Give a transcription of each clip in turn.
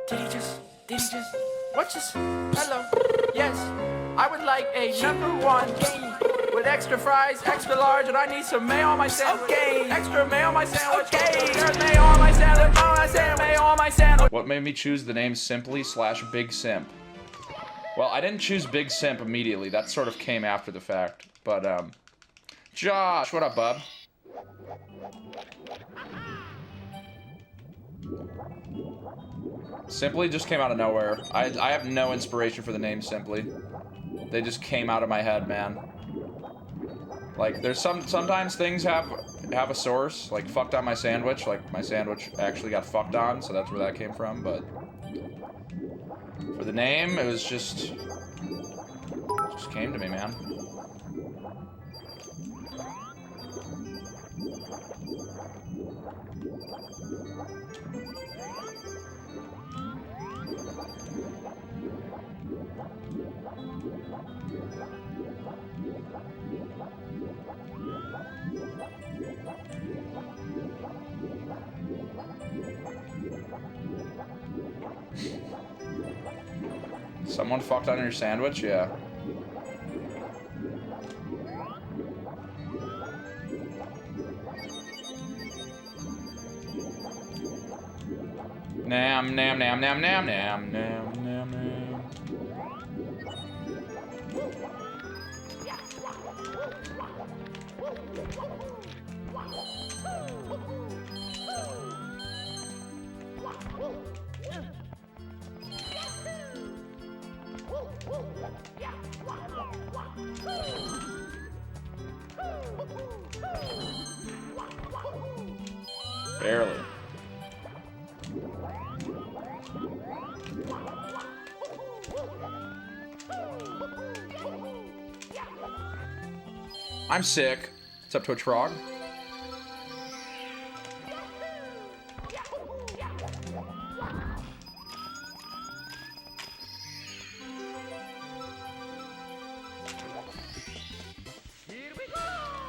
What's this? Hello. Yes, I would like a #1 game with extra fries, extra large, and I need some mayo on my sandwich. Okay. Extra mayo on my sandwich. Okay. There's mayo on my sandwich. Mayo on my sandwich. What made me choose the name Simply/Big Simp? Well, I didn't choose Big Simp immediately. That sort of came after the fact. But, Josh, what up, bub? Simply just came out of nowhere. I have no inspiration for the name Simply. They just came out of my head, man. Like, there's sometimes things have a source, like fucked on my sandwich. Like, my sandwich actually got fucked on, so that's where that came from. But for the name, it was just came to me, man. Someone fucked on your sandwich? Yeah. Nam, nam, nam, nam, nam, nam, nam, nam, nam. Barely. I'm sick. What's up, Twitch Frog?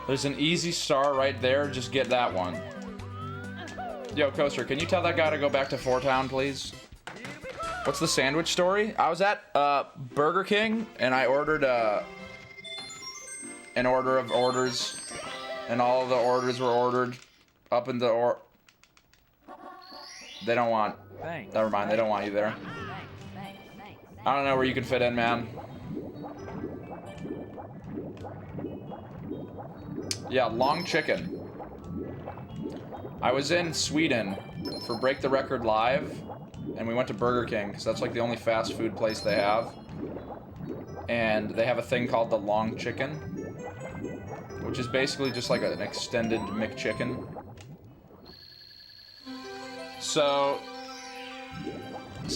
There's an easy star right there. Just get that one. Yo, Coaster, can you tell that guy to go back to 4-Town, please? What's the sandwich story? I was at Burger King, and I ordered an order of orders, and all of the orders were ordered up in the They don't want... Thanks. Never mind, they don't want you there. I don't know where you can fit in, man. Yeah, long chicken. I was in Sweden for Break the Record Live, and we went to Burger King, because that's like the only fast food place they have. And they have a thing called the long chicken, which is basically just like an extended McChicken. So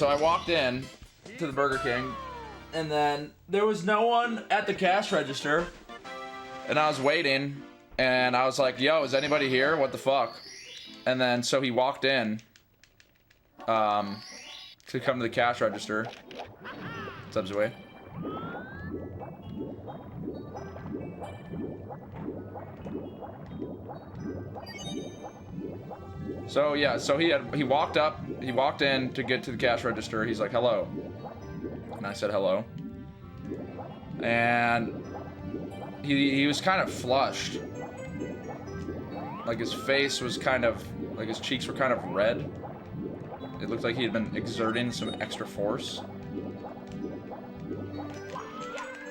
I walked in to the Burger King, and then there was no one at the cash register, and I was waiting, and I was like, yo, is anybody here? What the fuck? And then, so he walked in to come to the cash register. What's up, Zoe? So, yeah, so he walked in to get to the cash register. He's like, hello. And I said, hello. And he was kind of flushed. Like, his face was kind of, like, his cheeks were kind of red. It looked like he had been exerting some extra force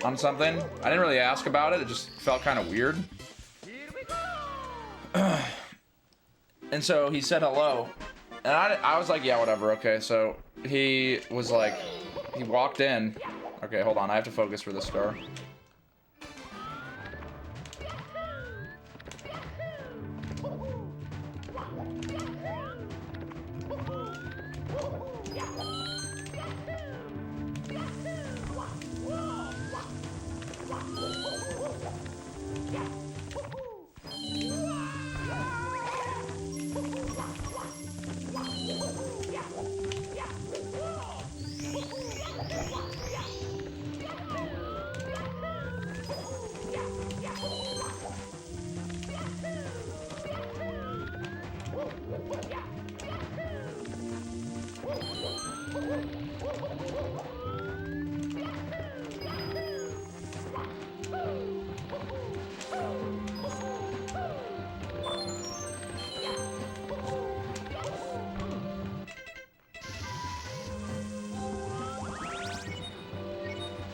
on something. I didn't really ask about it. It just felt kind of weird. And so he said hello. And I was like, yeah, whatever, okay. So he was like, he walked in. Okay, hold on. I have to focus for this star.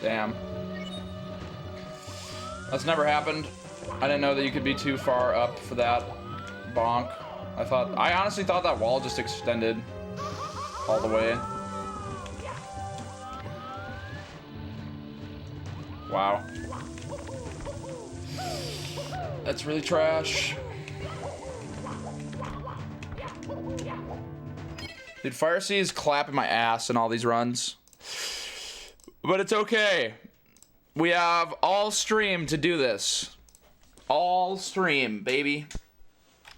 Damn. That's never happened. I didn't know that you could be too far up for that bonk. I honestly thought that wall just extended all the way. Wow. That's really trash. Dude, Fire Sea is clapping my ass in all these runs. But it's okay. We have all stream to do this. All stream, baby.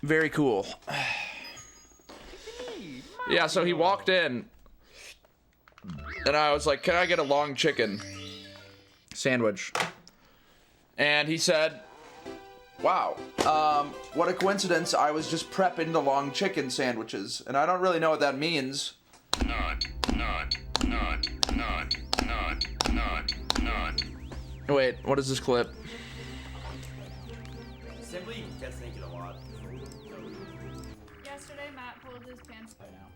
Very cool. Yeah, so he walked in. And I was like, can I get a long chicken sandwich? And he said, wow, what a coincidence. I was just prepping the long chicken sandwiches. And I don't really know what that means. Wait, what is this clip? Simply gets naked a lot. Yesterday, Matt pulled his pants. I know.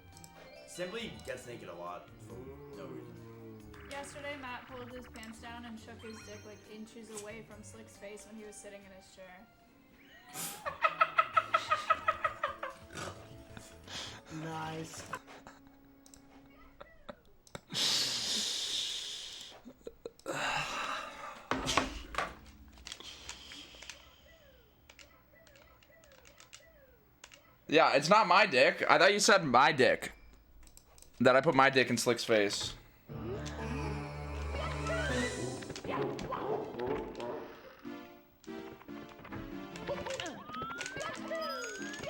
Simply gets naked a lot. No reason. Yesterday, Matt pulled his pants down and shook his dick like inches away from Slick's face when he was sitting in his chair. Nice. Yeah, it's not my dick. I thought you said my dick. That I put my dick in Slick's face.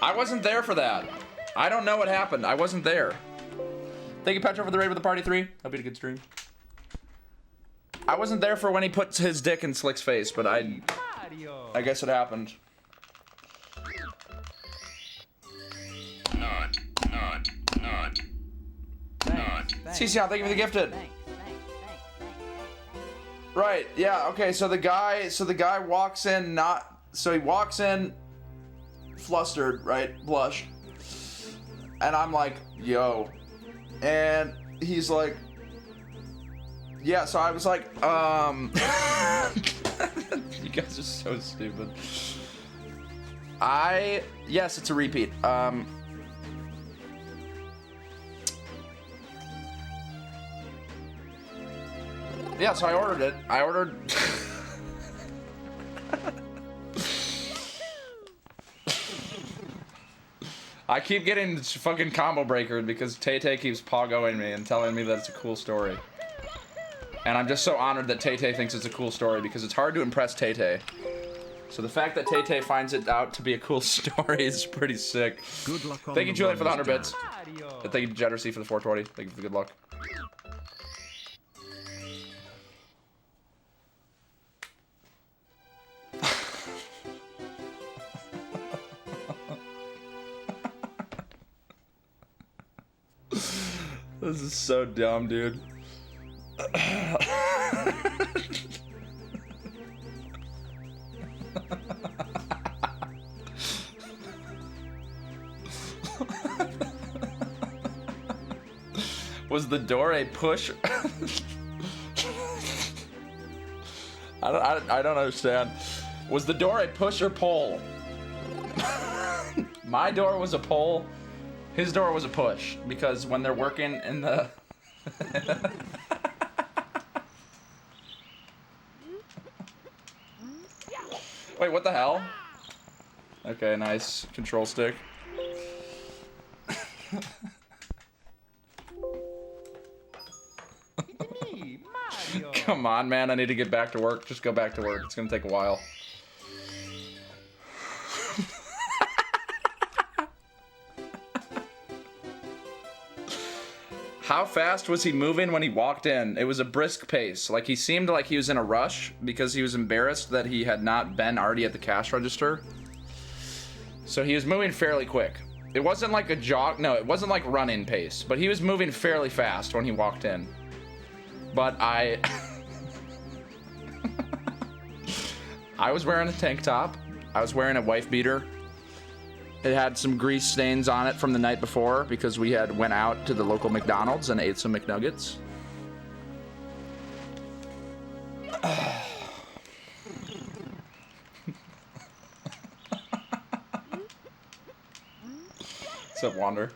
I wasn't there for that. I don't know what happened. I wasn't there. Thank you, Petro, for the raid with the party 3. Hope you had a good stream. I wasn't there for when he puts his dick in Slick's face, but I guess it happened. CCL, thank you for the gifted. Right, yeah, okay, so the guy walks in he walks in flustered, right? Blushed. And I'm like, yo. And he's like, yeah, so I was like, you guys are so stupid. Yes, it's a repeat. Yeah, so I ordered it. I keep getting fucking combo breakered because Tay-Tay keeps poggoing me and telling me that it's a cool story. And I'm just so honored that Tay-Tay thinks it's a cool story because it's hard to impress Tay-Tay. So the fact that Tay-Tay finds it out to be a cool story is pretty sick. Good luck. Thank you, Julian, for the 100 bits. And thank you, Jettersea, for the 420. Thank you for the good luck. This is so dumb, dude. Was the door a push? I don't understand. Was the door a push or pull? My door was a pull. His door was a push, because when they're working in the... Wait, what the hell? Okay, nice. Control stick. Come on, man, I need to get back to work. Just go back to work. It's gonna take a while. How fast was he moving when he walked in? It was a brisk pace. Like, he seemed like he was in a rush because he was embarrassed that he had not been already at the cash register. So he was moving fairly quick. It wasn't like a jog. No, it wasn't like running pace. But he was moving fairly fast when he walked in. But I was wearing a tank top. I was wearing a wife beater. It had some grease stains on it from the night before because we had went out to the local McDonald's and ate some McNuggets. up, Wander?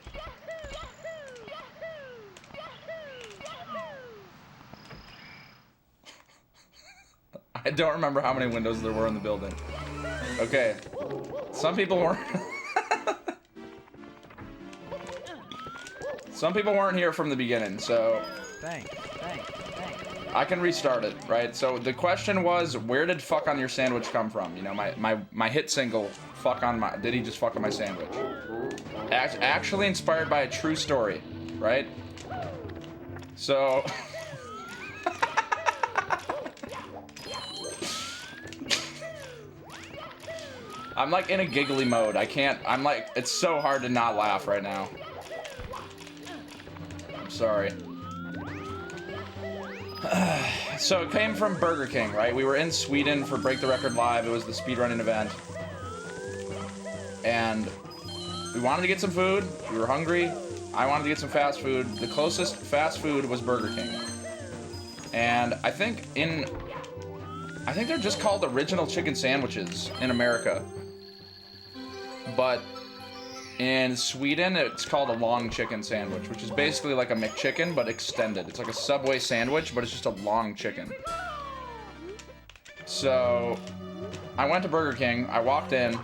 I don't remember how many windows there were in the building. Okay. Some people weren't... Some people weren't here from the beginning, so... Thanks. I can restart it, right? So the question was, where did fuck on your sandwich come from? You know, my hit single, fuck on my... Did he just fuck on my sandwich? Actually inspired by a true story, right? So... I'm like in a giggly mode. I can't... I'm like... It's so hard to not laugh right now. I'm sorry. So it came from Burger King, right? We were in Sweden for Break the Record Live. It was the speedrunning event. And we wanted to get some food. We were hungry. I wanted to get some fast food. The closest fast food was Burger King. And I think they're just called original chicken sandwiches in America. But in Sweden, it's called a long chicken sandwich, which is basically like a McChicken, but extended. It's like a Subway sandwich, but it's just a long chicken. So I went to Burger King, I walked in,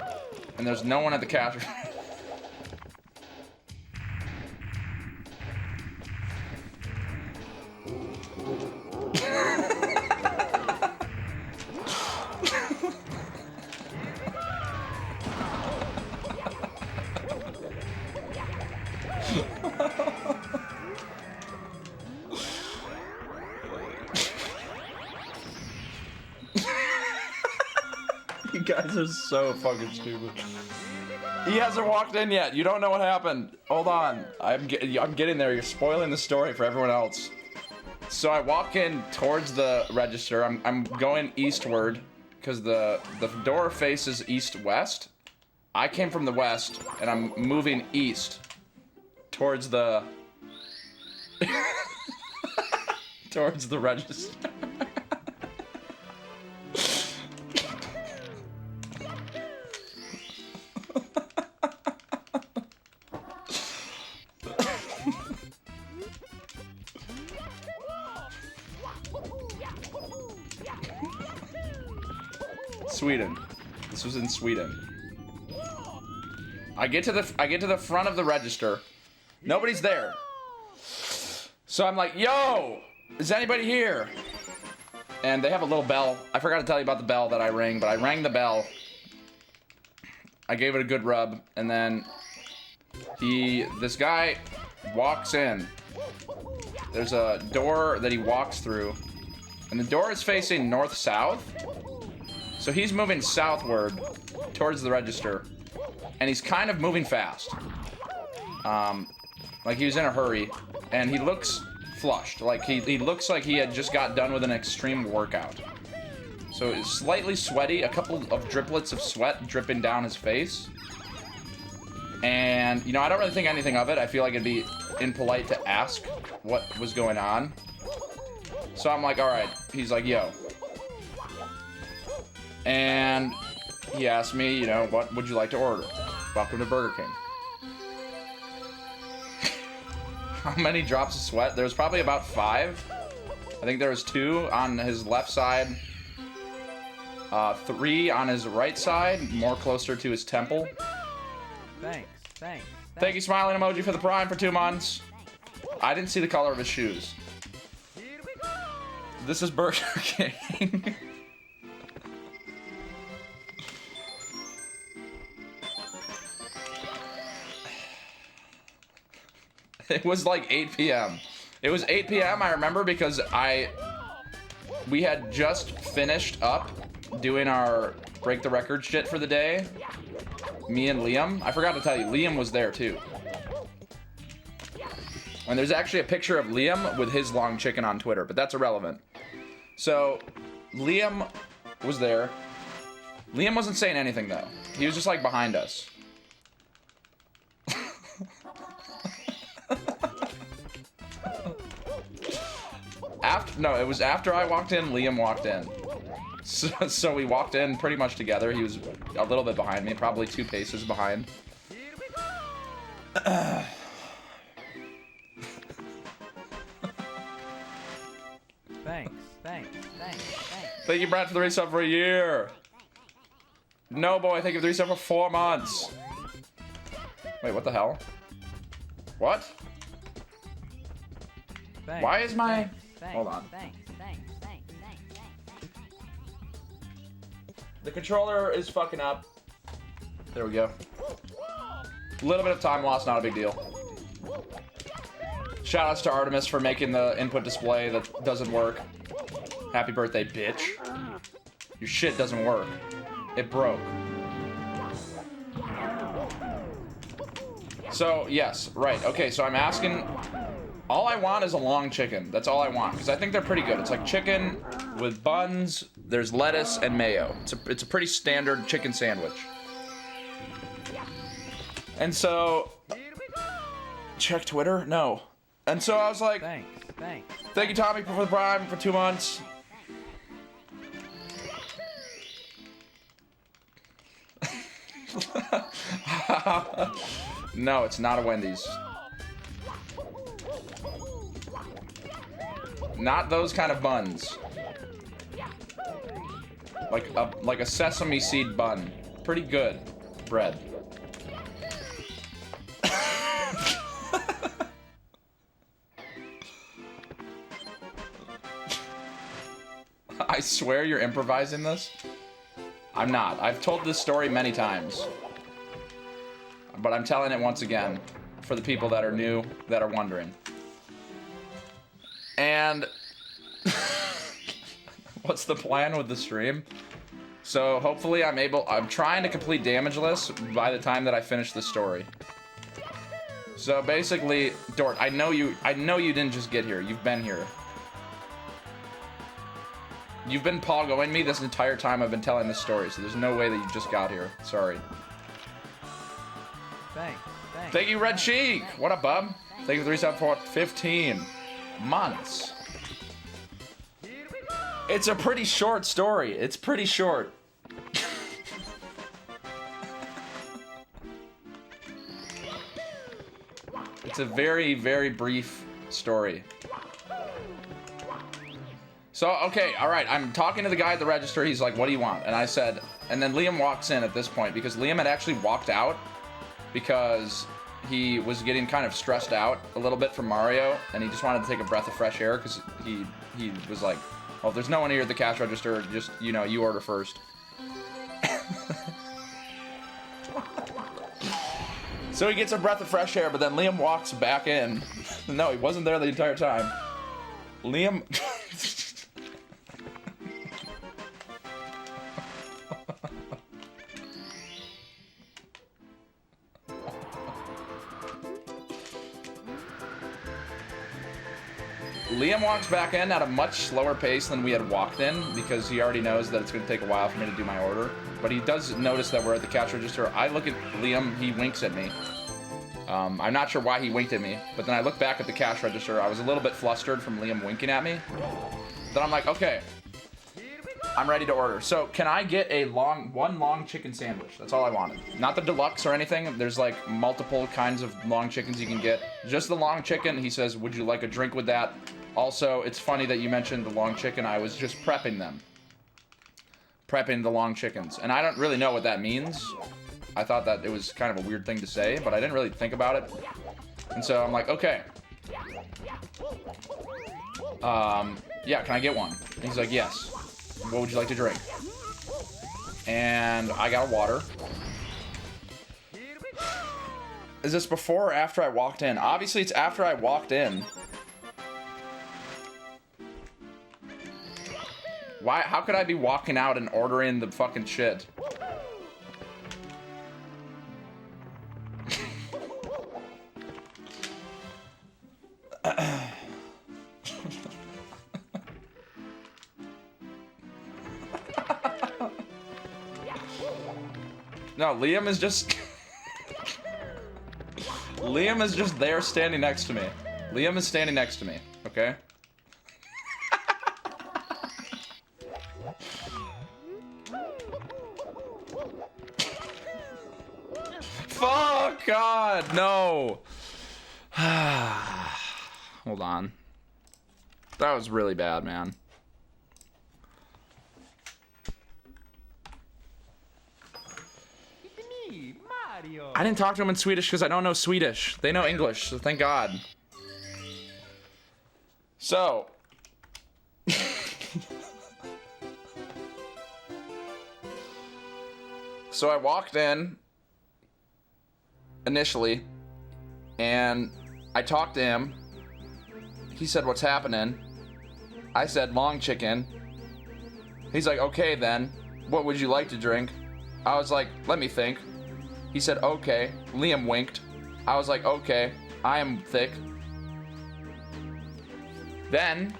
and there's no one at the cash. You guys are so fucking stupid. He hasn't walked in yet. You don't know what happened. Hold on. I'm getting there. You're spoiling the story for everyone else. So I walk in towards the register. I'm going eastward because the door faces east-west. I came from the west, and I'm moving east towards the towards the register. Sweden. This was in Sweden. I get to the front of the register. Nobody's there. So I'm like, yo, is anybody here? And they have a little bell. I forgot to tell you about the bell that I rang, but I rang the bell. I gave it a good rub, and then this guy walks in. There's a door that he walks through, and the door is facing north-south. So he's moving southward towards the register, and he's kind of moving fast. Like he was in a hurry, and he looks flushed. Like he looks like he had just got done with an extreme workout. So it's slightly sweaty, a couple of driplets of sweat dripping down his face. And, you know, I don't really think anything of it. I feel like it'd be impolite to ask what was going on. So I'm like, all right. He's like, yo. And he asked me, you know, what would you like to order? Welcome to Burger King. How many drops of sweat? There was probably about 5. I think there was 2 on his left side. 3 on his right side, more closer to his temple. Thanks. Thank you, smiling emoji, for the prime for 2 months. I didn't see the color of his shoes. This is Burger King. It was like 8 p.m. It was 8 p.m. I remember because we had just finished up doing our break the record shit for the day. Me and Liam. I forgot to tell you, Liam was there too. And there's actually a picture of Liam with his long chicken on Twitter, but that's irrelevant. So, Liam was there. Liam wasn't saying anything though. He was just like behind us. No, it was after I walked in, Liam walked in. So we walked in pretty much together. He was a little bit behind me, probably 2 paces behind. Thanks. Thank you, Brad, for the resub for a year. No, boy, thank you for the resub for 4 months. Wait, what the hell? What? Why is my... Hold on. The controller is fucking up. There we go. A little bit of time lost, not a big deal. Shoutouts to Artemis for making the input display that doesn't work. Happy birthday, bitch. Your shit doesn't work. It broke. So, yes, right. Okay, so I'm asking... All I want is a long chicken. That's all I want, because I think they're pretty good. It's like chicken with buns, there's lettuce, and mayo. It's a pretty standard chicken sandwich. And so... Check Twitter? No. And so I was like... Thank you, Tommy, for the Prime for 2 months. No, it's not a Wendy's. Not those kind of buns. Like a sesame seed bun. Pretty good bread. I swear you're improvising this. I'm not. I've told this story many times. But I'm telling it once again for the people that are new, that are wondering. And what's the plan with the stream? So hopefully I'm trying to complete Damageless by the time that I finish the story. So basically, Dort, I know you didn't just get here. You've been here. You've been poggoing me this entire time I've been telling this story, so there's no way that you just got here. Sorry. Thank you, Red Cheek. What up, bub? Thank you for 374 15 months. It's a pretty short story. It's pretty short. It's a very, very brief story. So, okay, all right, I'm talking to the guy at the register. He's like, what do you want? And I said, and then Liam walks in at this point because Liam had actually walked out because he was getting kind of stressed out a little bit from Mario, and he just wanted to take a breath of fresh air because he was like, well, if there's no one here at the cash register, just, you know, you order first. So he gets a breath of fresh air, but then Liam walks back in. No, he wasn't there the entire time. Liam... Liam walks back in at a much slower pace than we had walked in because he already knows that it's going to take a while for me to do my order. But he does notice that we're at the cash register. I look at Liam, he winks at me. I'm not sure why he winked at me, but then I look back at the cash register. I was a little bit flustered from Liam winking at me. Then I'm like, okay, I'm ready to order. So can I get one long chicken sandwich? That's all I wanted. Not the deluxe or anything. There's like multiple kinds of long chickens you can get. Just the long chicken. He says, would you like a drink with that? Also, it's funny that you mentioned the long chicken. I was just prepping them. Prepping the long chickens. And I don't really know what that means. I thought that it was kind of a weird thing to say, but I didn't really think about it. And so I'm like, okay. Yeah, can I get one? And he's like, yes. What would you like to drink? And I got a water. Is this before or after I walked in? Obviously, it's after I walked in. Why? How could I be walking out and ordering the fucking shit? No, Liam is just... Liam is just there standing next to me. Liam is standing next to me, okay? Fuck, God, no. Hold on. That was really bad, man. I didn't talk to him in Swedish because I don't know Swedish. They know English, so thank God. So. So I walked in initially and I talked to him. He said, "What's happening?" I said, "Long chicken." He's like, "Okay then, what would you like to drink?" I was like, "Let me think." He said, "Okay." Liam winked. I was like, "Okay, I am thick." Then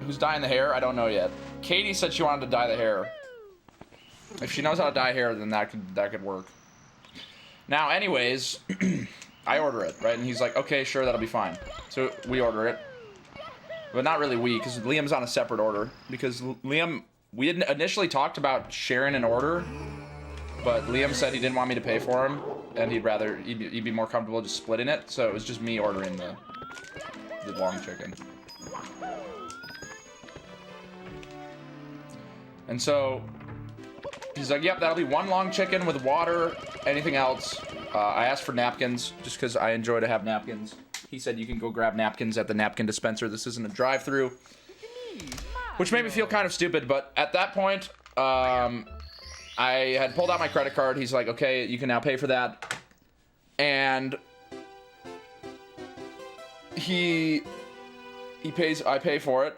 who's dyeing the hair? I don't know yet. Katie said she wanted to dye the hair. If she knows how to dye hair, then that could work. Now, anyways, I order it, right? And he's like, "Okay, sure, that'll be fine." So we order it. But not really we, because Liam's on a separate order. Because Liam, we had initially talked about sharing an order, but Liam said he didn't want me to pay for him, and he'd be more comfortable just splitting it. So it was just me ordering the long chicken. And so he's like, "Yep, that'll be one long chicken with water. Anything else?" I asked for napkins, just because I enjoy to have napkins. He said you can go grab napkins at the napkin dispenser. This isn't a drive-through. Which made me feel kind of stupid, but at that point, I had pulled out my credit card. He's like, "Okay, you can now pay for that." And I pay for it.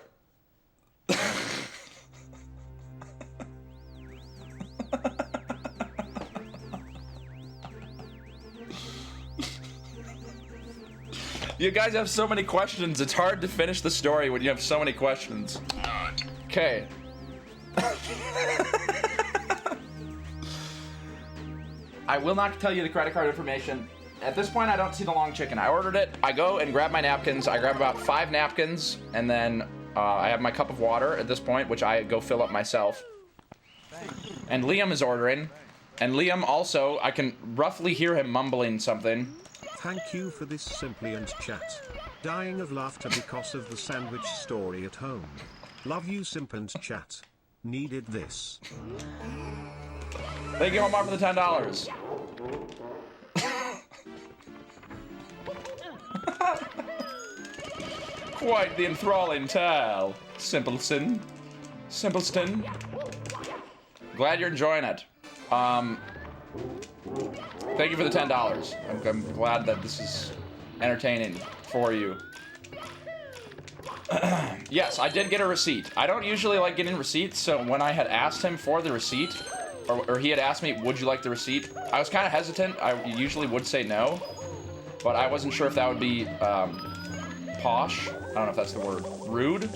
You guys have so many questions. It's hard to finish the story when you have so many questions. Okay. I will not tell you the credit card information. At this point, I don't see the long chicken. I ordered it. I go and grab my napkins. I grab about 5 napkins, and then I have my cup of water at this point, which I go fill up myself. And Liam is ordering. And Liam also, I can roughly hear him mumbling something. Thank you for this simply and chat. Dying of laughter because of the sandwich story at home. Love you simp and chat. Needed this. Thank you, Omar, for the $10. Quite the enthralling tale, Simpleton. Glad you're enjoying it. Thank you for the $10. I'm glad that this is entertaining for you. Yes, I did get a receipt. I don't usually like getting receipts, so when I had asked him for the receipt, or he had asked me, "Would you like the receipt?" I was kind of hesitant. I usually would say no, but I wasn't sure if that would be posh. I don't know if that's the word. Rude.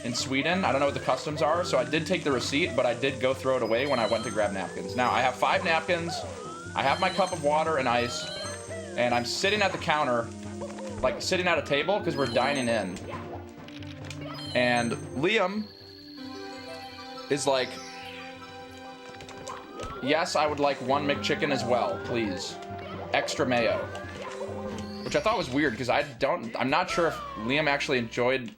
In Sweden, I don't know what the customs are, so I did take the receipt, but I did go throw it away when I went to grab napkins. Now, I have 5 napkins, I have my cup of water and ice, and I'm sitting at the counter, like sitting at a table, because we're dining in. And Liam is like, "Yes, I would like 1 McChicken as well, please. Extra mayo." Which I thought was weird, because I'm not sure if Liam actually enjoyed...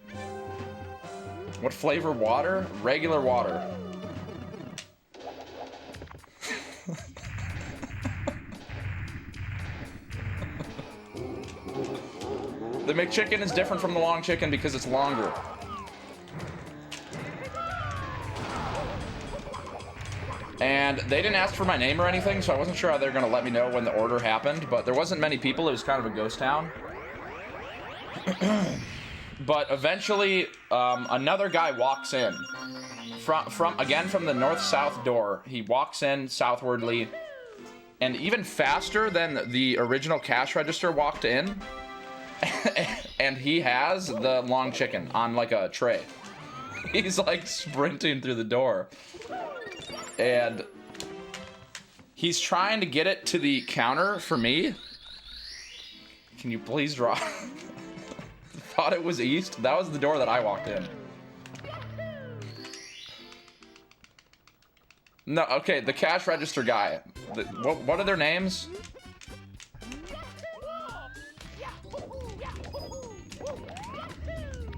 What flavor water? Regular water. The McChicken is different from the long chicken because it's longer. And they didn't ask for my name or anything, so I wasn't sure how they were going to let me know when the order happened, but there wasn't many people. It was kind of a ghost town. But eventually, another guy walks in. From the north-south door. He walks in southwardly, and even faster than the original cash register walked in. And he has the long chicken on like a tray. He's like sprinting through the door. And he's trying to get it to the counter for me. Can you please draw? Thought it was east. That was the door that I walked in. No, okay, the cash register guy. What are their names?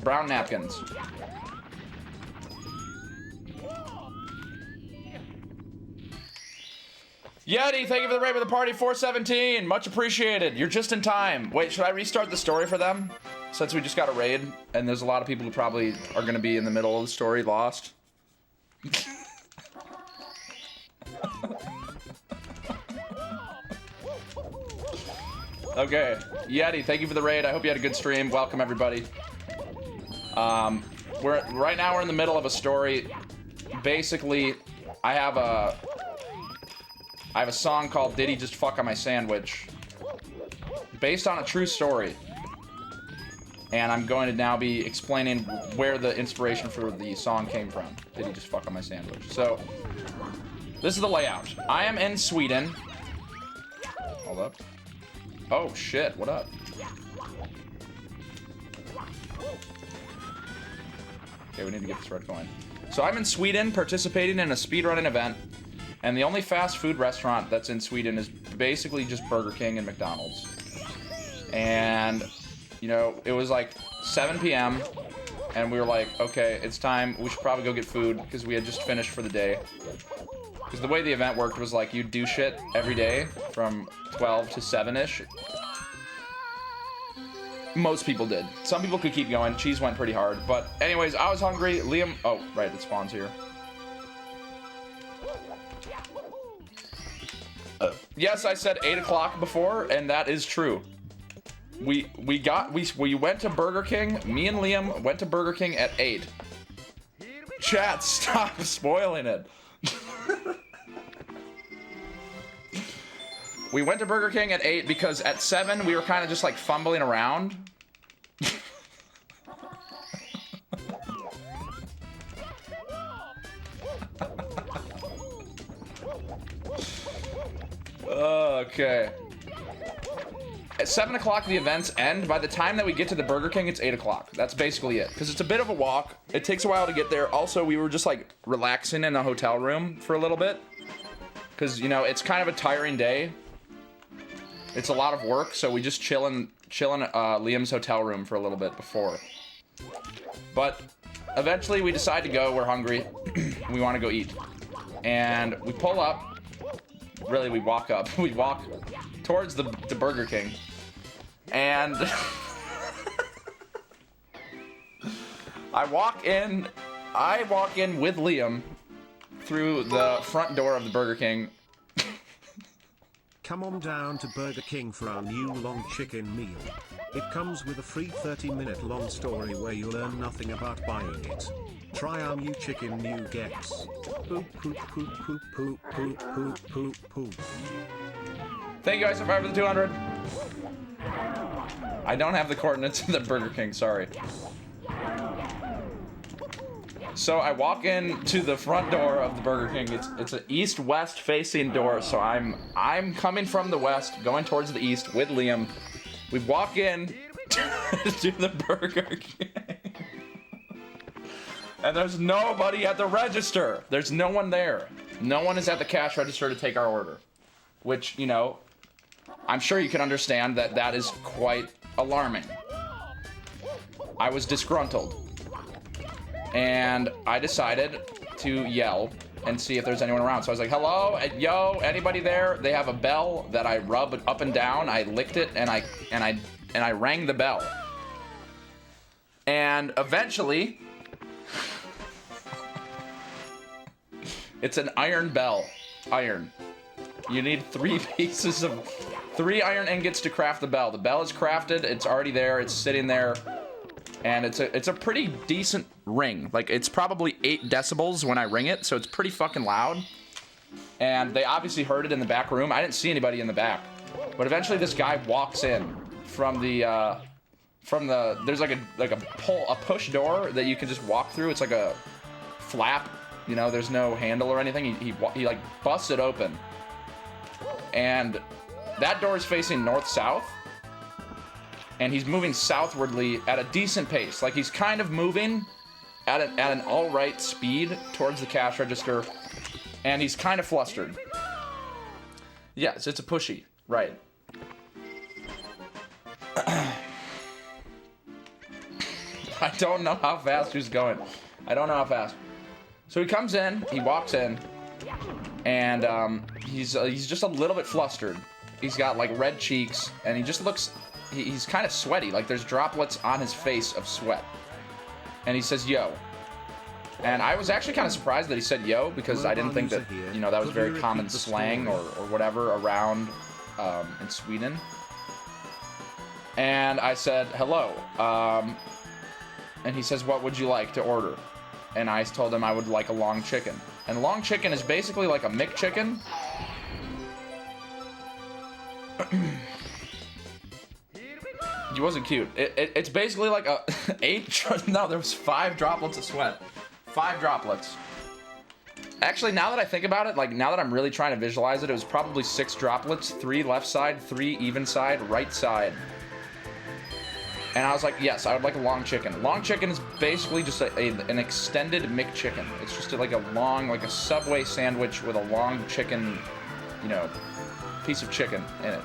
Brown napkins. Yeti, thank you for the raid with the party. 417, much appreciated. You're just in time. Wait, should I restart the story for them? Since we just got a raid, and there's a lot of people who probably are going to be in the middle of the story lost. Okay, Yeti, thank you for the raid. I hope you had a good stream. Welcome, everybody. Right now we're in the middle of a story. Basically, I have a song called Did He Just Fuck on My Sandwich, based on a true story. And I'm going to now be explaining where the inspiration for the song came from. Did he just fuck on my sandwich? So, this is the layout. I am in Sweden. Hold up. Oh shit, what up? Okay, we need to get this red coin. So I'm in Sweden participating in a speedrunning event. And the only fast food restaurant that's in Sweden is basically just Burger King and McDonald's. And, you know, it was like 7 p.m. and we were like, okay, it's time. We should probably go get food because we had just finished for the day. Because the way the event worked was like you'd do shit every day from 12 to 7-ish. Most people did. Some people could keep going. Cheese went pretty hard. But anyways, I was hungry. Liam... Oh, right, it spawns here. Yes, I said 8 o'clock before, and that is true. We went to Burger King. Me and Liam went to Burger King at 8. Chat, stop spoiling it. We went to Burger King at 8 because at 7 we were kind of just like fumbling around. Okay. At 7 o'clock the events end. By the time that we get to the Burger King, it's 8 o'clock. That's basically it. Because it's a bit of a walk. It takes a while to get there. Also, we were just like relaxing in a hotel room for a little bit. Because, you know, it's kind of a tiring day. It's a lot of work, so we just chill in Liam's hotel room for a little bit before. But eventually we decide to go. We're hungry. We want to go eat. And we pull up. Really, we walk up. We walk towards the Burger King. And I walk in with Liam through the front door of the Burger King. Come on down to Burger King for our new long chicken meal. It comes with a free 30-minute long story where you learn nothing about buying it. Try our new chicken nuggets. Poop, poop, poop, poop, poop, poop, poop, poop, poop. Thank you guys for 5 for the 200. I don't have the coordinates of the Burger King, sorry. So I walk into the front door of the Burger King. It's an east-west facing door, so I'm coming from the west, going towards the east with Liam. We walk in to the Burger King. And there's nobody at the register. There's no one there. No one is at the cash register to take our order. Which, you know, I'm sure you can understand that that is quite alarming. I was disgruntled. And I decided to yell and see if there's anyone around. So I was like, hello, yo, anybody there? They have a bell that I rub up and down. I licked it and I rang the bell. And eventually, it's an iron bell. Iron. You need 3 iron ingots to craft the bell. The bell is crafted. It's already there. It's sitting there. And it's a pretty decent ring. Like, it's probably 8 decibels when I ring it, so it's pretty fucking loud. And they obviously heard it in the back room. I didn't see anybody in the back. But eventually this guy walks in from the there's like a push door that you can just walk through. It's like a flap, you know, there's no handle or anything. He like busts it open. And that door is facing north-south. And he's moving southwardly at a decent pace. Like, he's kind of moving at an all right speed towards the cash register. And he's kind of flustered. Yes, it's a pushy. Right. I don't know how fast he's going. I don't know how fast. So he comes in, he walks in, and he's just a little bit flustered. He's got like red cheeks, and he just looks, he's kind of sweaty. Like there's droplets on his face of sweat. And he says, yo. And I was actually kind of surprised that he said yo, because I didn't think that, you know, that was very common slang or whatever around in Sweden. And I said, hello. And he says, what would you like to order? And I told him I would like a long chicken. And long chicken is basically like a McChicken. He wasn't cute. It's basically like a no, there was 5 droplets of sweat. 5 droplets. Actually, now that I think about it, like now that I'm really trying to visualize it, it was probably 6 droplets, 3 left side, 3 even side, right side. And I was like, yes, I would like a long chicken. Long chicken is basically just an extended McChicken. It's just like a long, like a Subway sandwich with a long chicken, you know, piece of chicken in it.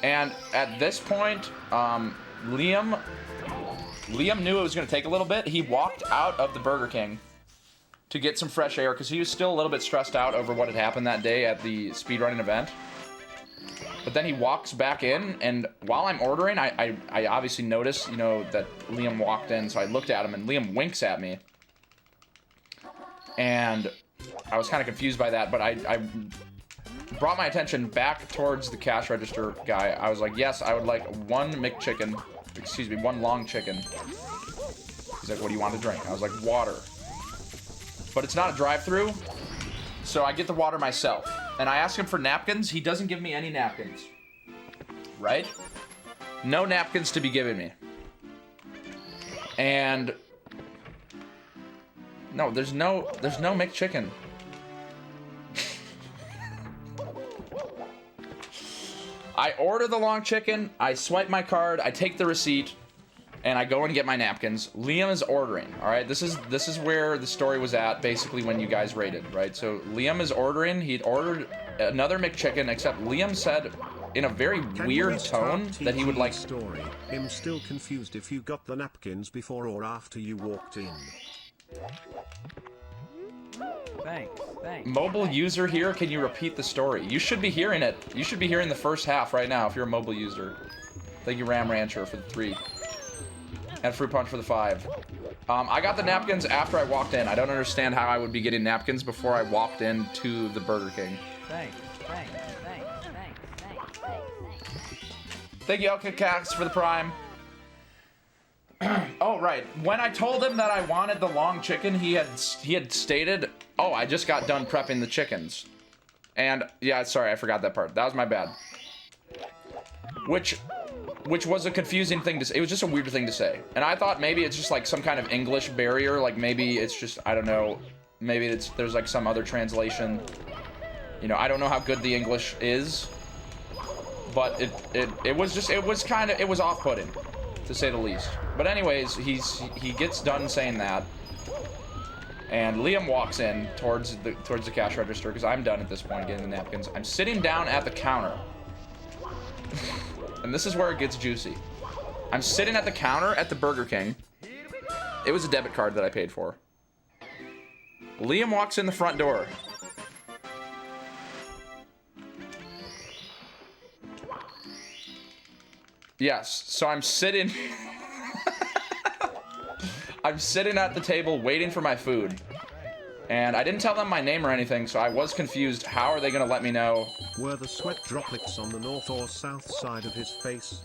And at this point, Liam knew it was going to take a little bit. He walked out of the Burger King to get some fresh air because he was still a little bit stressed out over what had happened that day at the speedrunning event. But then he walks back in, and while I'm ordering, I obviously notice, you know, that Liam walked in, so I looked at him, and Liam winks at me. And I was kind of confused by that, but I brought my attention back towards the cash register guy. I was like, yes, I would like one long chicken. He's like, what do you want to drink? I was like, water. But it's not a drive-through, so I get the water myself. And I ask him for napkins. He doesn't give me any napkins. Right? No napkins to be given me. And no, there's no McChicken. I order the long chicken, I swipe my card, I take the receipt, and I go and get my napkins. Liam is ordering, all right? This is where the story was at, basically, when you guys rated, right? So Liam is ordering. He'd ordered another McChicken, except Liam said in a very weird tone that he would like... Story. I'm still confused if you got the napkins before or after you walked in. Thanks. Mobile user here, can you repeat the story? You should be hearing it. You should be hearing the first half right now if you're a mobile user. Thank you, Ram Rancher, for the 3. And Fruit Punch for the 5. I got the napkins after I walked in. I don't understand how I would be getting napkins before I walked into the Burger King. Thanks. Thank you, Elka Cax, for the Prime. Oh, right. When I told him that I wanted the long chicken, he had stated, oh, I just got done prepping the chickens. And, yeah, sorry, I forgot that part. That was my bad. Which was a confusing thing to say. It was just a weird thing to say. And I thought maybe it's just like some kind of English barrier. Like maybe it's just, I don't know. Maybe there's like some other translation. You know, I don't know how good the English is. But it was off-putting, to say the least. But anyways, he gets done saying that. And Liam walks in towards the cash register, because I'm done at this point getting the napkins. I'm sitting down at the counter. And this is where it gets juicy. I'm sitting at the counter at the Burger King. It was a debit card that I paid for. Liam walks in the front door. Yes, so I'm sitting... I'm sitting at the table waiting for my food. And I didn't tell them my name or anything, so I was confused. How are they gonna let me know? Were the sweat droplets on the north or south side of his face?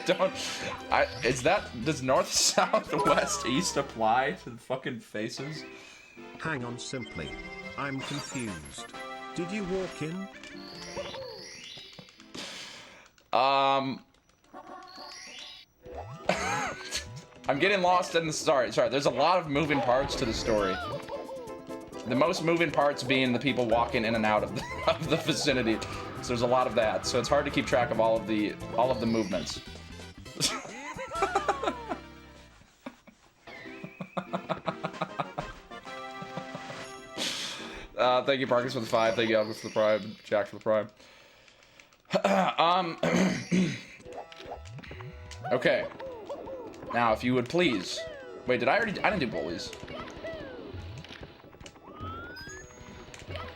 Does north, south, west, east apply to the fucking faces? Hang on simply. I'm confused. Did you walk in? I'm getting lost in the... Sorry. There's a lot of moving parts to the story. The most moving parts being the people walking in and out of the vicinity. So there's a lot of that. So it's hard to keep track of all of the movements. Thank you, Marcus, for the 5. Thank you, Elvis, for the prime. Jack for the prime. Okay. Now, if you would please. Wait, did I already? I didn't do bullies.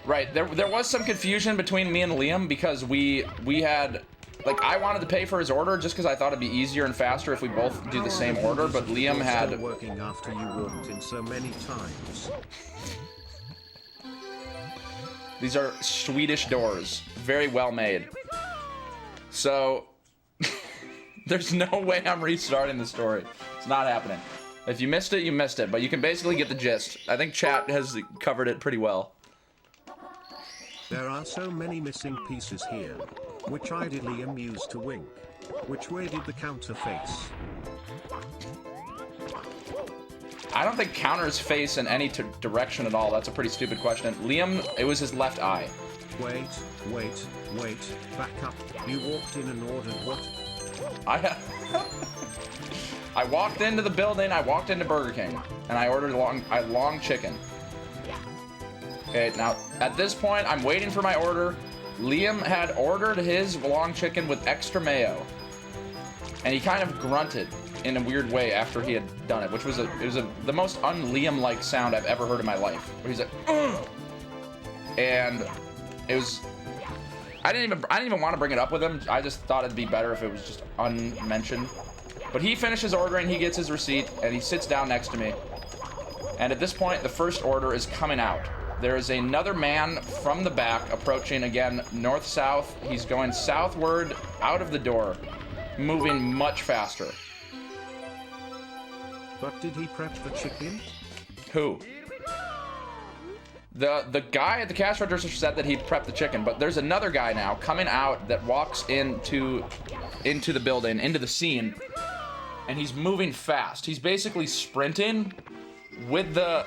Right. There was some confusion between me and Liam because we had. Like, I wanted to pay for his order just because I thought it'd be easier and faster if we both do the same order, but Liam had... working after you walked in so many times. These are Swedish doors. Very well made. So, there's no way I'm restarting the story. It's not happening. If you missed it, you missed it, but you can basically get the gist. I think chat has covered it pretty well. There are so many missing pieces here. Which eye did Liam use to wink? Which way did the counter face? I don't think counters face in any direction at all. That's a pretty stupid question. Liam, it was his left eye. Wait, back up. You walked in and ordered what? I walked into the building, I walked into Burger King, and I ordered a long chicken. Okay, now, at this point, I'm waiting for my order. Liam had ordered his long chicken with extra mayo, and he kind of grunted in a weird way after he had done it, which was the most un-Liam-like sound I've ever heard in my life. Where he's like, ugh! And it was. I didn't even want to bring it up with him. I just thought it'd be better if it was just unmentioned. But he finishes ordering, he gets his receipt, and he sits down next to me. And at this point, the first order is coming out. There is another man from the back approaching again, north-south. He's going southward out of the door, moving much faster. But did he prep the chicken? Who? The guy at the cash register said that he'd prepped the chicken, but there's another guy now coming out that walks into the building, into the scene, and he's moving fast. He's basically sprinting with the...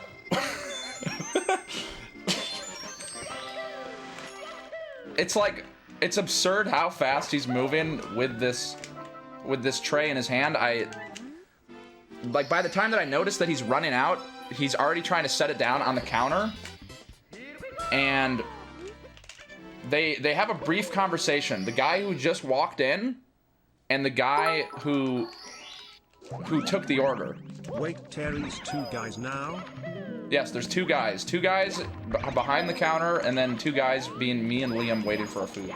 It's absurd how fast he's moving with this tray in his hand. Like, by the time that I noticed that he's running out, he's already trying to set it down on the counter. And they have a brief conversation. The guy who just walked in and the guy who took the order. Wait, Terry's 2 guys now? Yes, there's 2 guys. 2 guys behind the counter, and then 2 guys being me and Liam waiting for our food.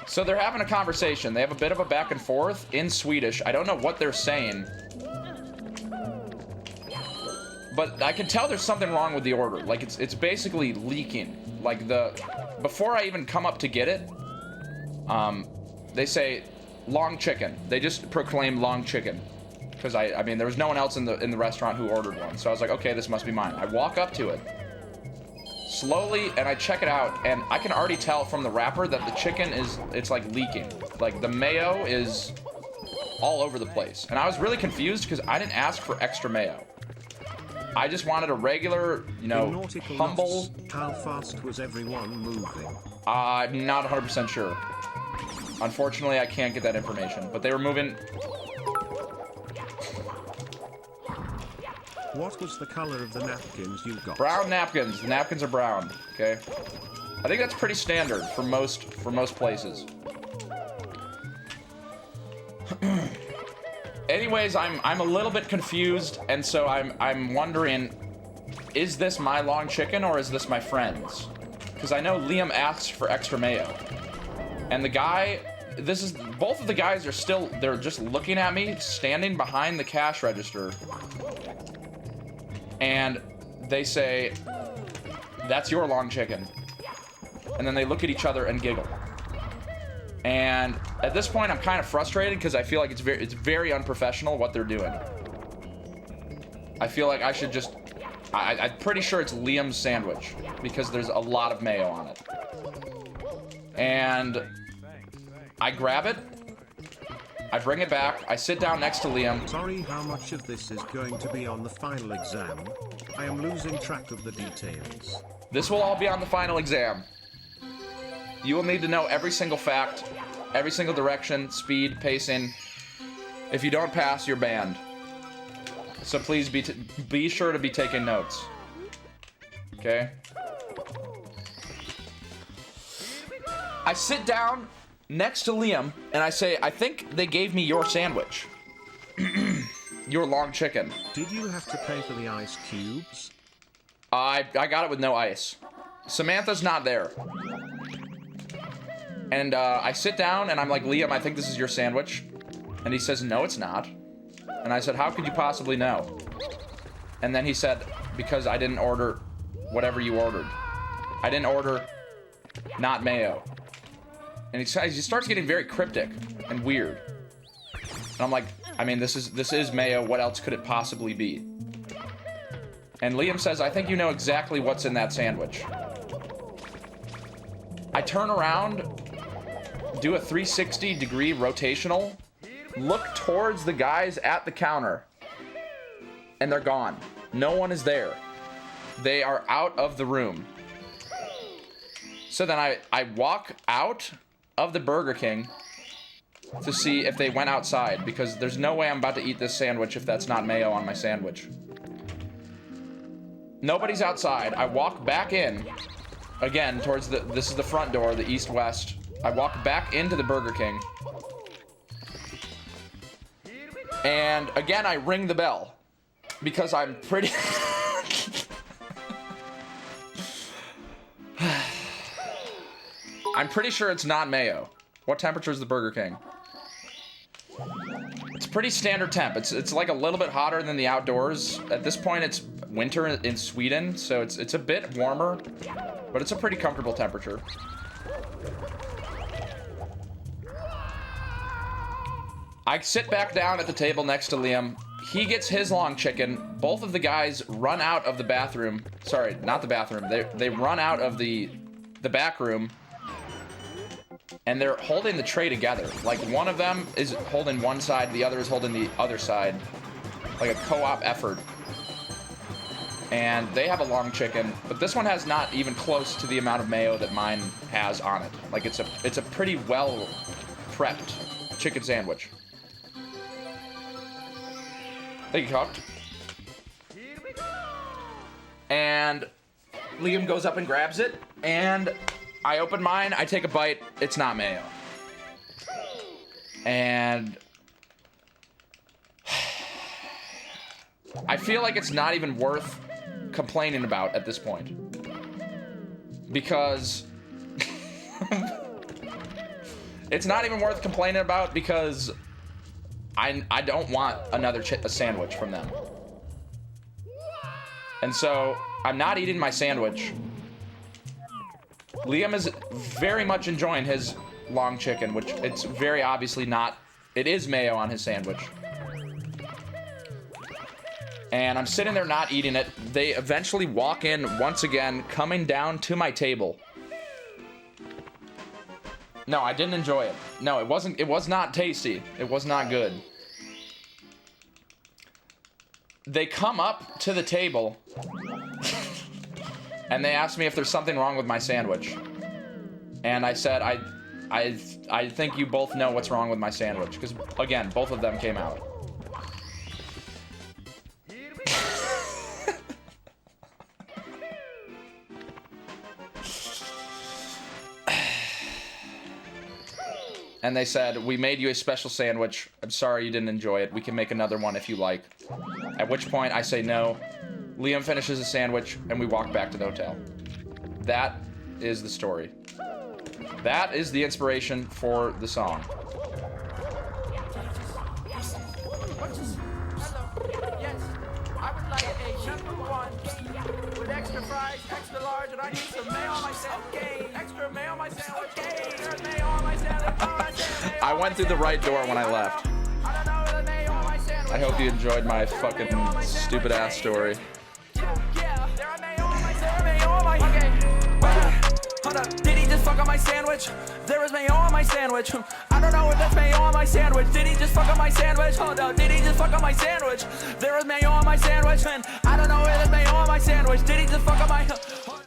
So they're having a conversation. They have a bit of a back and forth in Swedish. I don't know what they're saying. But I can tell there's something wrong with the order. Like, it's basically leaking. Like, before I even come up to get it, they say, long chicken. They just proclaim long chicken. Because I mean, there was no one else in the restaurant who ordered one. So I was like, okay, this must be mine. I walk up to it slowly and I check it out, and I can already tell from the wrapper that the chicken it's like leaking. Like, the mayo is all over the place. And I was really confused because I didn't ask for extra mayo. I just wanted a regular, humble... How fast was everyone moving? I'm not 100% sure. Unfortunately, I can't get that information. But they were moving... What was the color of the napkins you got? Brown napkins. The napkins are brown. Okay. I think that's pretty standard for most places. Anyways, I'm a little bit confused, and so I'm wondering, is this my long chicken or is this my friend's? Because I know Liam asked for extra mayo, and the guy, both of the guys are still, they're just looking at me, standing behind the cash register. And they say, that's your long chicken. And then they look at each other and giggle. And at this point, I'm kind of frustrated because I feel like it's very unprofessional what they're doing. I feel like I should just... I'm pretty sure it's Liam's sandwich because there's a lot of mayo on it. And I grab it. I bring it back, I sit down next to Liam. Sorry, how much of this is going to be on the final exam? I am losing track of the details. This will all be on the final exam. You will need to know every single fact, every single direction, speed, pacing. If you don't pass, you're banned. So please be sure to be taking notes. Okay? I sit down next to Liam, and I say, I think they gave me your sandwich. Your long chicken. Did you have to pay for the ice cubes? I got it with no ice. Samantha's not there. And I sit down, and I'm like, Liam, I think this is your sandwich. And he says, no, it's not. And I said, how could you possibly know? And then he said, because I didn't order whatever you ordered. I didn't order not mayo. And he starts getting very cryptic and weird. And I'm like, I mean, this is mayo. What else could it possibly be? And Liam says, I think you know exactly what's in that sandwich. I turn around, do a 360-degree rotational, look towards the guys at the counter, and they're gone. No one is there. They are out of the room. So then I walk out of the Burger King to see if they went outside, because there's no way I'm about to eat this sandwich if that's not mayo on my sandwich. Nobody's outside. I walk back in, again, towards this is the front door, the east-west. I walk back into the Burger King. And again, I ring the bell, because I'm pretty... I'm pretty sure it's not mayo. What temperature is the Burger King? It's pretty standard temp. It's like a little bit hotter than the outdoors. At this point, it's winter in Sweden, so it's a bit warmer, but it's a pretty comfortable temperature. I sit back down at the table next to Liam. He gets his long chicken. Both of the guys run out of the bathroom. Sorry, not the bathroom. They run out of the back room. And they're holding the tray together. Like, one of them is holding one side, the other is holding the other side. Like a co-op effort. And they have a long chicken, but this one has not even close to the amount of mayo that mine has on it. Like, it's a pretty well prepped chicken sandwich. Thank you, Cocked. And Liam goes up and grabs it, and I open mine, I take a bite, it's not mayo. And I feel like it's not even worth complaining about at this point. Because it's not even worth complaining about because I don't want another sandwich from them. And so I'm not eating my sandwich. Liam is very much enjoying his long chicken, which it's very obviously not. It is mayo on his sandwich. And I'm sitting there not eating it. They eventually walk in once again, coming down to my table. No, I didn't enjoy it. No, it was not tasty. It was not good. They come up to the table and they asked me if there's something wrong with my sandwich. And I said, I think you both know what's wrong with my sandwich. Because, again, both of them came out. And they said, we made you a special sandwich. I'm sorry you didn't enjoy it. We can make another one if you like. At which point, I say no. Liam finishes a sandwich, and we walk back to the hotel. That is the story. That is the inspiration for the song. Yes, I would like a #1 with extra fries, extra large, and I need some mayo on my sandwich. Extra mayo on my sandwich. There's mayo on my sandwich. I went through the right door when I left. I hope you enjoyed my fucking stupid ass story. Hold up, did he just fuck on my sandwich? There is mayo on my sandwich. I don't know if that's mayo on my sandwich. Did he just fuck on my sandwich? Hold up, did he just fuck on my sandwich? There is mayo on my sandwich, and I don't know if that's mayo on my sandwich. Did he just fuck on my...